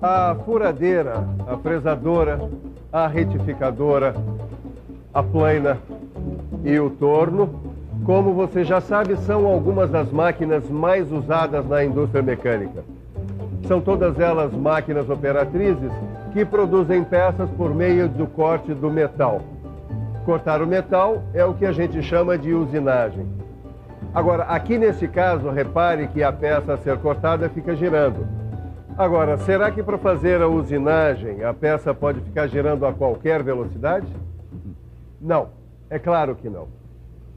A furadeira, a fresadora, a retificadora, a plaina e o torno, como você já sabe, são algumas das máquinas mais usadas na indústria mecânica. São todas elas máquinas operatrizes que produzem peças por meio do corte do metal. Cortar o metal é o que a gente chama de usinagem. Agora, aqui nesse caso, repare que a peça a ser cortada fica girando. Agora, será que para fazer a usinagem a peça pode ficar girando a qualquer velocidade? Não, é claro que não.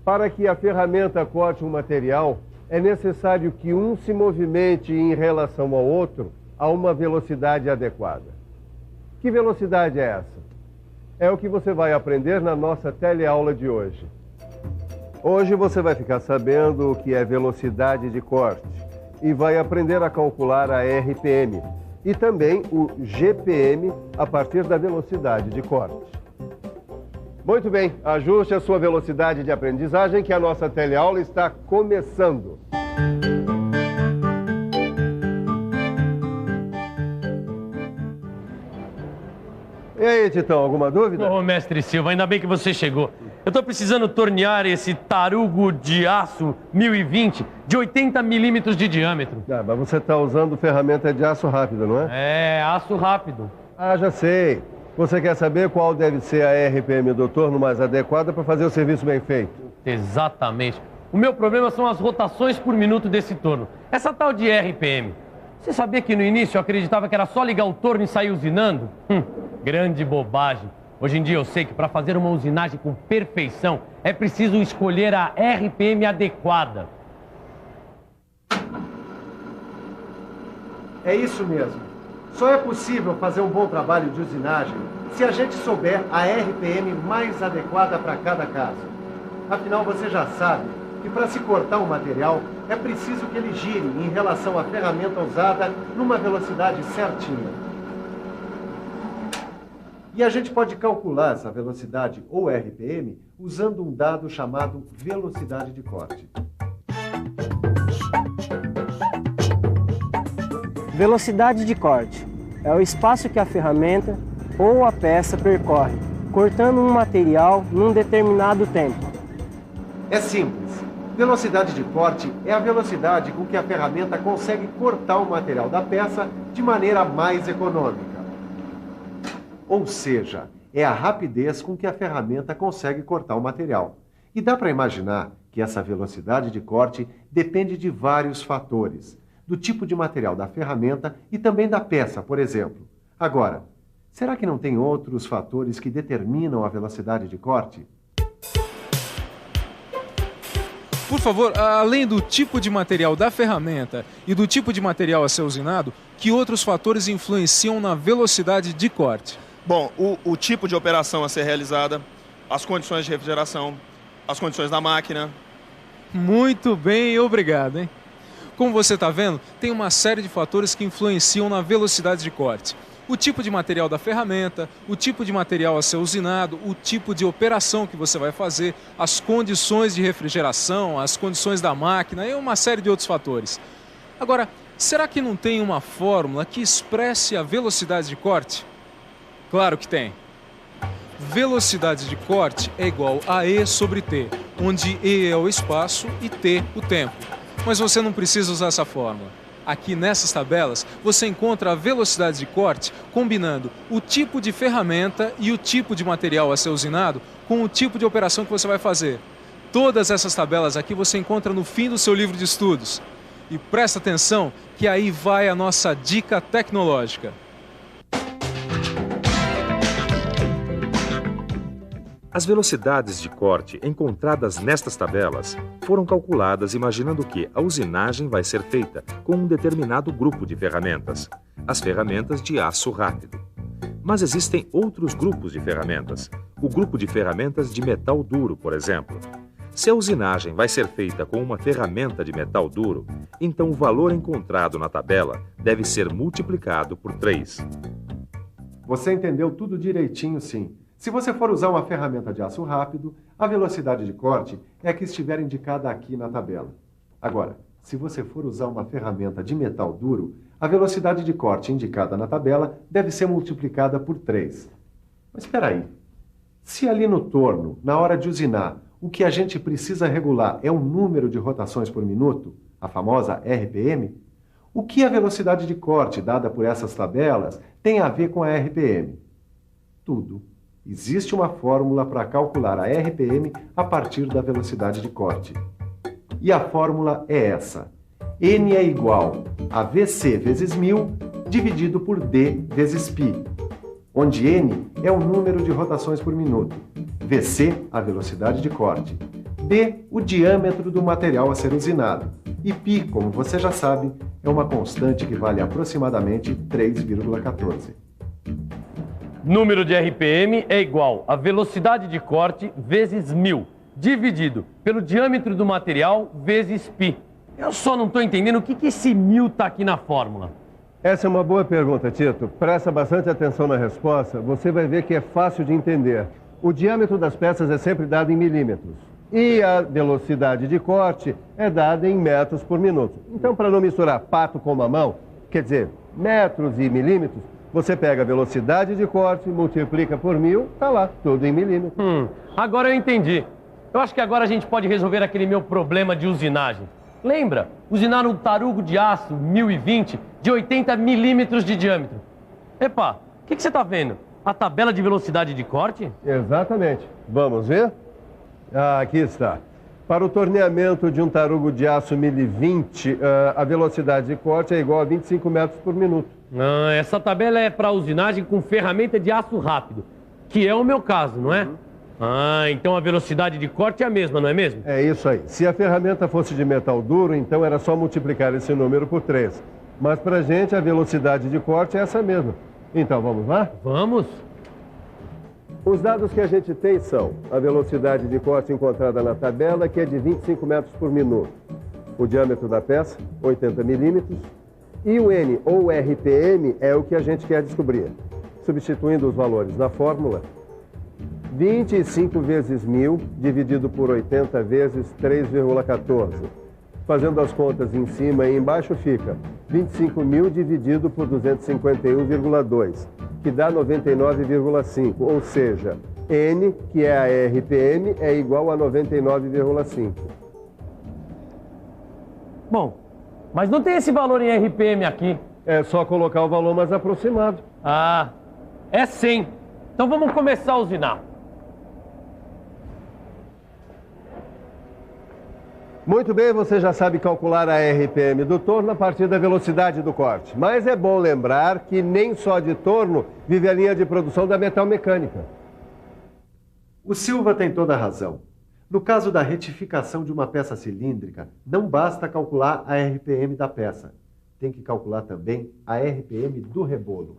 Para que a ferramenta corte um material, é necessário que um se movimente em relação ao outro a uma velocidade adequada. Que velocidade é essa? É o que você vai aprender na nossa teleaula de hoje. Hoje você vai ficar sabendo o que é velocidade de corte e vai aprender a calcular a RPM e também o GPM a partir da velocidade de corte. Muito bem, ajuste a sua velocidade de aprendizagem que a nossa teleaula está começando. E aí, Titão, alguma dúvida? Ô, mestre Silva, ainda bem que você chegou. Eu tô precisando tornear esse tarugo de aço 1020 de 80 milímetros de diâmetro. Ah, mas você está usando ferramenta de aço rápido, não é? É, aço rápido. Ah, já sei. Você quer saber qual deve ser a RPM do torno mais adequada para fazer o serviço bem feito? Exatamente. O meu problema são as rotações por minuto desse torno. Essa tal de RPM. Você sabia que no início eu acreditava que era só ligar o torno e sair usinando? Grande bobagem. Hoje em dia eu sei que para fazer uma usinagem com perfeição é preciso escolher a RPM adequada. É isso mesmo. Só é possível fazer um bom trabalho de usinagem se a gente souber a RPM mais adequada para cada caso. Afinal, você já sabe que para se cortar um material é preciso que ele gire em relação à ferramenta usada numa velocidade certinha. E a gente pode calcular essa velocidade ou RPM usando um dado chamado velocidade de corte. Velocidade de corte é o espaço que a ferramenta ou a peça percorre, cortando um material num determinado tempo. É simples. Velocidade de corte é a velocidade com que a ferramenta consegue cortar o material da peça de maneira mais econômica. Ou seja, é a rapidez com que a ferramenta consegue cortar o material. E dá para imaginar que essa velocidade de corte depende de vários fatores, do tipo de material da ferramenta e também da peça, por exemplo. Agora, será que não tem outros fatores que determinam a velocidade de corte? Por favor, além do tipo de material da ferramenta e do tipo de material a ser usinado, que outros fatores influenciam na velocidade de corte? Bom, o tipo de operação a ser realizada, as condições de refrigeração, as condições da máquina. Muito bem, obrigado, hein? Como você está vendo, tem uma série de fatores que influenciam na velocidade de corte. O tipo de material da ferramenta, o tipo de material a ser usinado, o tipo de operação que você vai fazer, as condições de refrigeração, as condições da máquina e uma série de outros fatores. Agora, será que não tem uma fórmula que expresse a velocidade de corte? Claro que tem. Velocidade de corte é igual a E sobre T, onde E é o espaço e T o tempo. Mas você não precisa usar essa fórmula. Aqui nessas tabelas você encontra a velocidade de corte combinando o tipo de ferramenta e o tipo de material a ser usinado com o tipo de operação que você vai fazer. Todas essas tabelas aqui você encontra no fim do seu livro de estudos. E presta atenção que aí vai a nossa dica tecnológica. As velocidades de corte encontradas nestas tabelas foram calculadas imaginando que a usinagem vai ser feita com um determinado grupo de ferramentas, as ferramentas de aço rápido. Mas existem outros grupos de ferramentas, o grupo de ferramentas de metal duro, por exemplo. Se a usinagem vai ser feita com uma ferramenta de metal duro, então o valor encontrado na tabela deve ser multiplicado por 3. Você entendeu tudo direitinho, sim. Se você for usar uma ferramenta de aço rápido, a velocidade de corte é a que estiver indicada aqui na tabela. Agora, Se você for usar uma ferramenta de metal duro, a velocidade de corte indicada na tabela deve ser multiplicada por 3. Mas espera aí. Se ali no torno, na hora de usinar, o que a gente precisa regular é o número de rotações por minuto, a famosa RPM, o que a velocidade de corte dada por essas tabelas tem a ver com a RPM? Tudo. Existe uma fórmula para calcular a RPM a partir da velocidade de corte. E a fórmula é essa. N é igual a VC vezes 1000 dividido por D vezes π, onde N é o número de rotações por minuto, VC, a velocidade de corte, D, o diâmetro do material a ser usinado, e π, como você já sabe, é uma constante que vale aproximadamente 3,14. Número de RPM é igual a velocidade de corte vezes 1000, dividido pelo diâmetro do material vezes π. Eu só não estou entendendo o que esse 1000 está aqui na fórmula. Essa é uma boa pergunta, Tito. Presta bastante atenção na resposta, você vai ver que é fácil de entender. O diâmetro das peças é sempre dado em milímetros. E a velocidade de corte é dada em metros por minuto. Então, para não misturar pato com mamão, quer dizer, metros e milímetros, você pega a velocidade de corte, multiplica por 1000, tá lá, tudo em milímetros. Agora eu entendi. Eu acho que agora a gente pode resolver aquele meu problema de usinagem. Lembra? Usinar um tarugo de aço 1020 de 80 milímetros de diâmetro. Epa, o que você está vendo? A tabela de velocidade de corte? Exatamente. Vamos ver? Aqui está. Para o torneamento de um tarugo de aço 1020, a velocidade de corte é igual a 25 metros por minuto. Essa tabela é para usinagem com ferramenta de aço rápido, que é o meu caso, não é? Então a velocidade de corte é a mesma, não é mesmo? É isso aí. Se a ferramenta fosse de metal duro, então era só multiplicar esse número por 3. Mas para a gente, a velocidade de corte é essa mesma. Então, vamos lá? Vamos. Os dados que a gente tem são a velocidade de corte encontrada na tabela, que é de 25 metros por minuto. O diâmetro da peça, 80 milímetros. E o N, ou RPM, é o que a gente quer descobrir. Substituindo os valores na fórmula, 25 vezes 1000 dividido por 80 vezes 3,14. Fazendo as contas em cima e embaixo fica 25.000 dividido por 251,2, que dá 99,5. Ou seja, N, que é a RPM, é igual a 99,5. Bom, mas não tem esse valor em RPM aqui. É só colocar o valor mais aproximado. É 100. Então vamos começar a usinar. Muito bem, você já sabe calcular a RPM do torno a partir da velocidade do corte. Mas é bom lembrar que nem só de torno vive a linha de produção da metalmecânica. O Silva tem toda a razão. No caso da retificação de uma peça cilíndrica, não basta calcular a RPM da peça. Tem que calcular também a RPM do rebolo.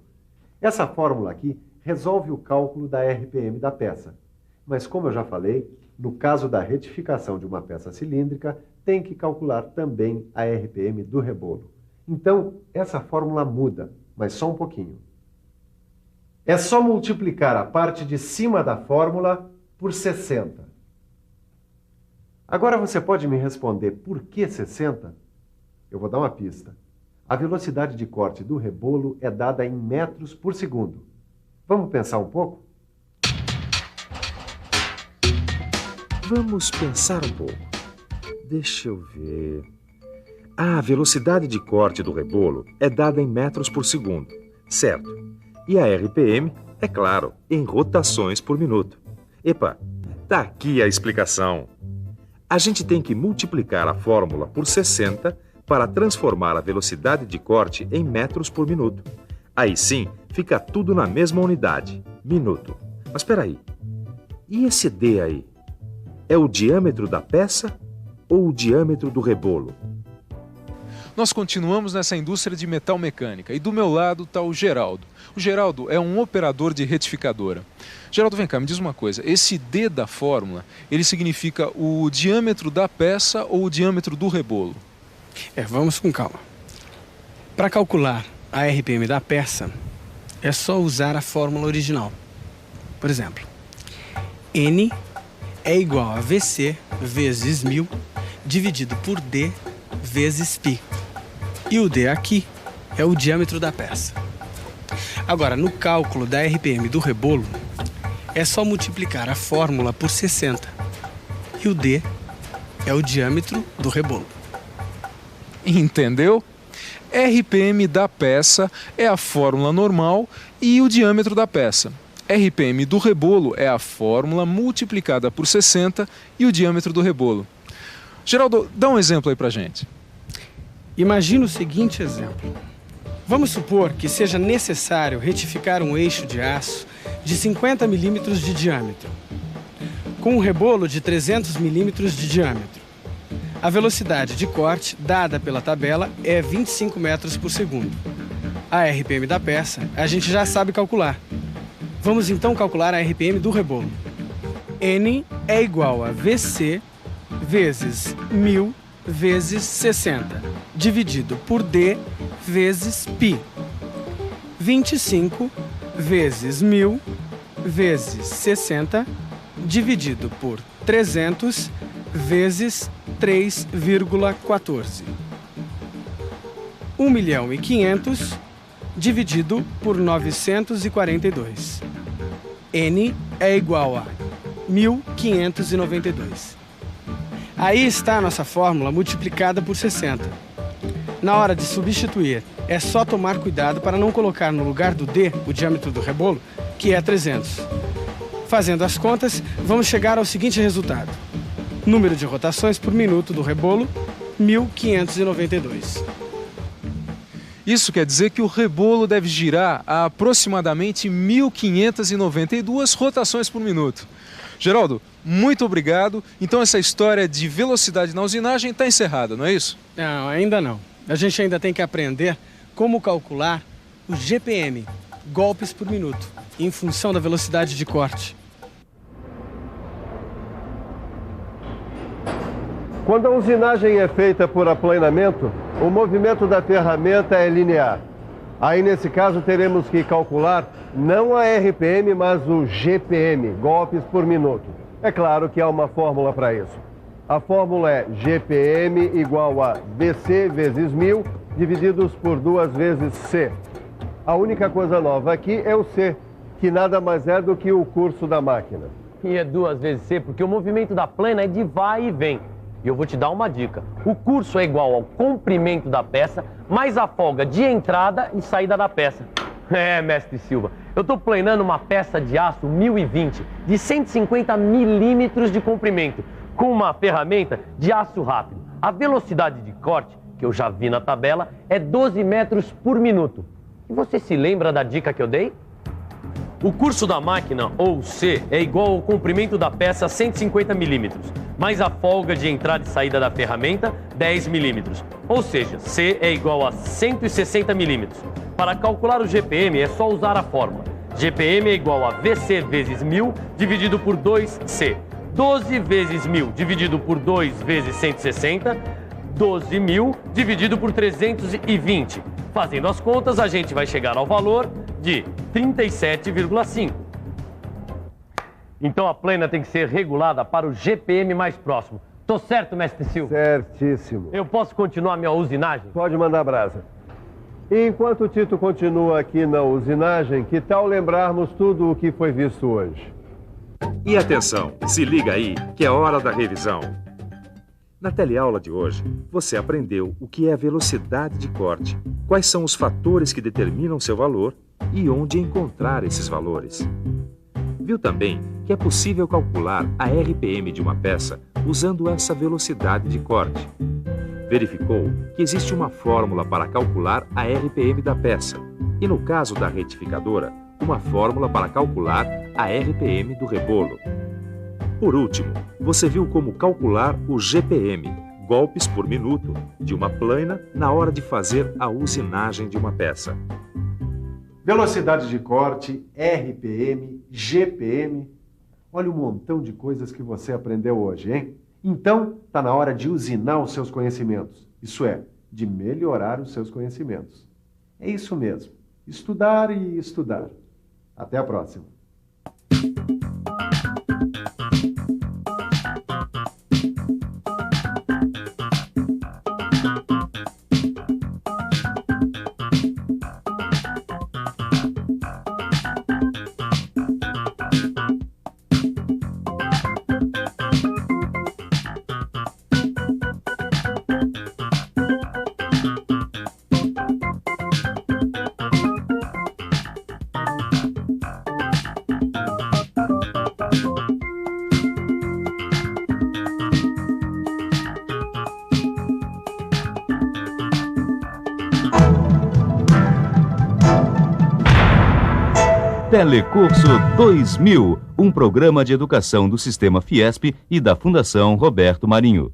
Essa fórmula aqui resolve o cálculo da RPM da peça. Mas como eu já falei, no caso da retificação de uma peça cilíndrica, tem que calcular também a RPM do rebolo. Então, essa fórmula muda, mas só um pouquinho. É só multiplicar a parte de cima da fórmula por 60. Agora você pode me responder por que 60? Eu vou dar uma pista. A velocidade de corte do rebolo é dada em metros por segundo. Vamos pensar um pouco? Vamos pensar um pouco. Deixa eu ver. A velocidade de corte do rebolo é dada em metros por segundo, certo? E a RPM, é claro, em rotações por minuto. Epa, tá aqui a explicação. A gente tem que multiplicar a fórmula por 60 para transformar a velocidade de corte em metros por minuto. Aí sim, fica tudo na mesma unidade, minuto. Mas espera aí, e esse D aí? É o diâmetro da peça ou o diâmetro do rebolo? Nós continuamos nessa indústria de metalmecânica e do meu lado está o Geraldo. O Geraldo é um operador de retificadora. Geraldo, vem cá, me diz uma coisa. Esse D da fórmula, ele significa o diâmetro da peça ou o diâmetro do rebolo? Vamos com calma. Para calcular a RPM da peça, é só usar a fórmula original. Por exemplo, N é igual a VC vezes 1000 dividido por D vezes π. E o D aqui é o diâmetro da peça. Agora, no cálculo da RPM do rebolo, é só multiplicar a fórmula por 60. E o D é o diâmetro do rebolo. Entendeu? RPM da peça é a fórmula normal e o diâmetro da peça. RPM do rebolo é a fórmula multiplicada por 60 e o diâmetro do rebolo. Geraldo, dá um exemplo aí pra gente. Imagina o seguinte exemplo. Vamos supor que seja necessário retificar um eixo de aço de 50 milímetros de diâmetro, com um rebolo de 300 milímetros de diâmetro. A velocidade de corte dada pela tabela é 25 metros por segundo. A RPM da peça a gente já sabe calcular. Vamos então calcular a RPM do rebolo. N é igual a VC vezes 1000 vezes 60, dividido por D vezes π. 25 vezes 1000 vezes 60, dividido por 300 vezes 3,14. 1.500.000 dividido por 942. N é igual a 1.592. Aí está a nossa fórmula multiplicada por 60. Na hora de substituir, é só tomar cuidado para não colocar no lugar do D o diâmetro do rebolo, que é 300. Fazendo as contas, vamos chegar ao seguinte resultado. Número de rotações por minuto do rebolo, 1.592. Isso quer dizer que o rebolo deve girar a aproximadamente 1.592 rotações por minuto. Geraldo, muito obrigado. Então essa história de velocidade na usinagem está encerrada, não é isso? Não, ainda não. A gente ainda tem que aprender como calcular o GPM, golpes por minuto, em função da velocidade de corte. Quando a usinagem é feita por aplanamento, o movimento da ferramenta é linear. Aí, nesse caso, teremos que calcular não a RPM, mas o GPM, golpes por minuto. É claro que há uma fórmula para isso. A fórmula é GPM igual a VC vezes 1000 divididos por 2 vezes C. A única coisa nova aqui é o C, que nada mais é do que o curso da máquina. E é 2 vezes C, porque o movimento da plana é de vai e vem. E eu vou te dar uma dica. O curso é igual ao comprimento da peça, mais a folga de entrada e saída da peça. É, mestre Silva, eu estou planando uma peça de aço 1020, de 150 milímetros de comprimento, com uma ferramenta de aço rápido. A velocidade de corte, que eu já vi na tabela, é 12 metros por minuto. E você se lembra da dica que eu dei? O curso da máquina, ou C, é igual ao comprimento da peça 150 milímetros, mais a folga de entrada e saída da ferramenta, 10 milímetros. Ou seja, C é igual a 160 milímetros. Para calcular o GPM é só usar a fórmula. GPM é igual a VC vezes 1000 dividido por 2C. 12 vezes 1000 dividido por 2 vezes 160, 12.000 dividido por 320. Fazendo as contas, a gente vai chegar ao valor de 37,5. Então a plana tem que ser regulada para o GPM mais próximo. Tô certo, mestre Silva? Certíssimo. Eu posso continuar minha usinagem? Pode mandar brasa. E enquanto o Tito continua aqui na usinagem, que tal lembrarmos tudo o que foi visto hoje? E atenção, se liga aí, que é hora da revisão. Na teleaula de hoje, você aprendeu o que é a velocidade de corte, quais são os fatores que determinam seu valor e onde encontrar esses valores. Viu também que é possível calcular a RPM de uma peça usando essa velocidade de corte. Verificou que existe uma fórmula para calcular a RPM da peça e, no caso da retificadora, uma fórmula para calcular a RPM do rebolo. Por último, você viu como calcular o GPM, golpes por minuto, de uma plana na hora de fazer a usinagem de uma peça. Velocidade de corte, RPM, GPM. Olha o montão de coisas que você aprendeu hoje, hein? Então, está na hora de usinar os seus conhecimentos. Isso é, de melhorar os seus conhecimentos. É isso mesmo. Estudar e estudar. Até a próxima. Telecurso 2000, um programa de educação do Sistema Fiesp e da Fundação Roberto Marinho.